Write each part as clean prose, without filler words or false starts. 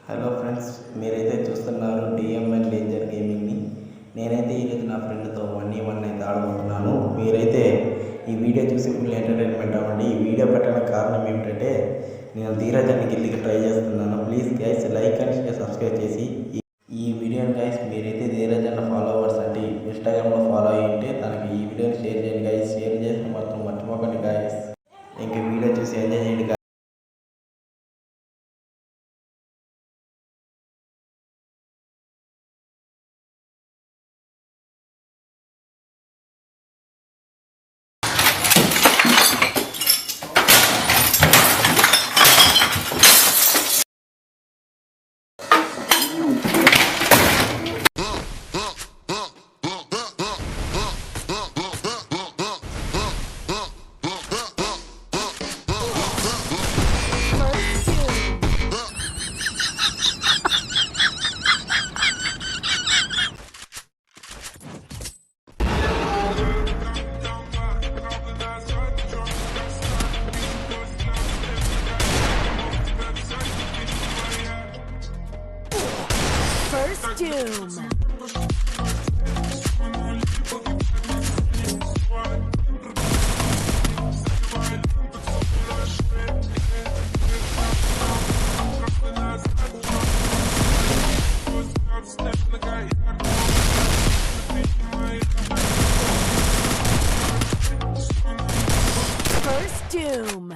Hello friends, మీరైతే చూస్తున్నారు డిఎంఎన్ danger గేమింగ్ని. నేనైతే ఈరోజు నా ఫ్రెండ్తో 1v1 అయితే ఆడుకుంటున్నాను. మీరైతే ఈ వీడియో చూసి ఫుల్ ఎంటర్టైన్మెంట్ అవ్వండి. ఈ వీడియో పెట్టడానికి కారణం ఏమిటంటే నేను ధీరజ్ అన్ని గిల్లికి ట్రై చేస్తున్నాను. Please guys like and share subscribe చేసి ఈ వీడియోని గైస్ మీరైతే ధీరజ్ అన్న ఫాలోవర్స్ అంటే ఇన్స్టాగ్రామ్లో ఫాలో అయ్యింటే తనకి ఈ వీడియోని షేర్ చేయండి గైస్. షేర్ చేసి మాత్రం మర్చిపోకండి గైస్. ఇంక వీడియో చూసి ఎంజాయ్ చేయండి. First Doom. First Doom.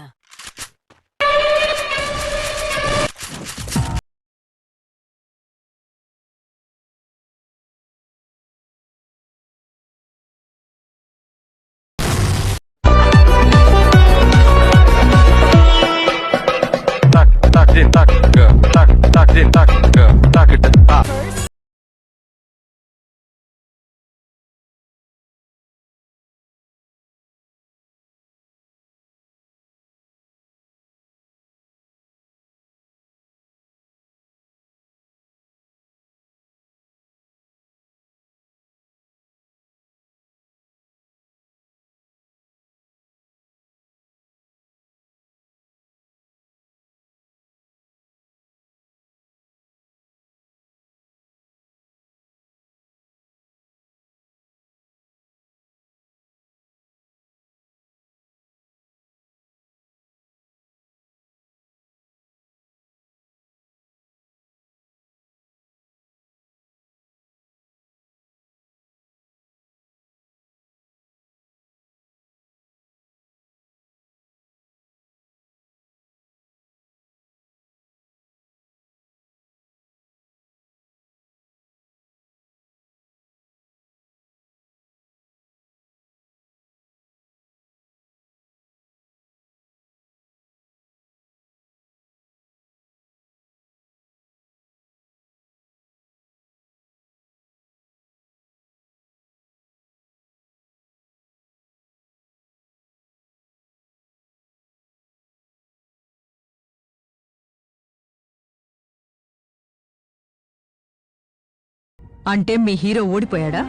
అంటే మీ హీరో ఓడిపోయాడా?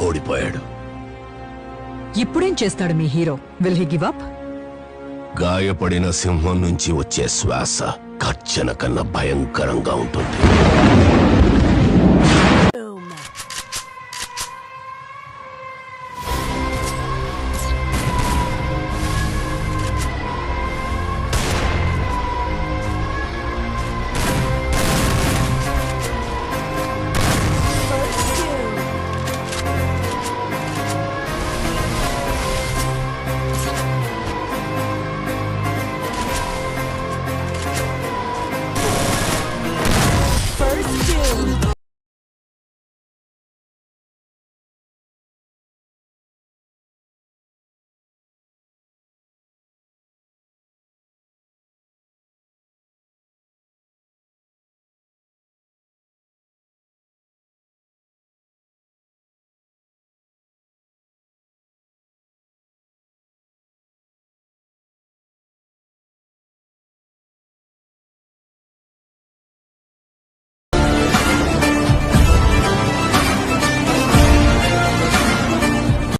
ఓడిపోయాడు. ఇప్పుడేం చేస్తాడు మీ హీరో? Will he give up? గాయపడిన సింహం నుంచి వచ్చే శ్వాస గర్జన కన్నా భయంకరంగా ఉంటుంది.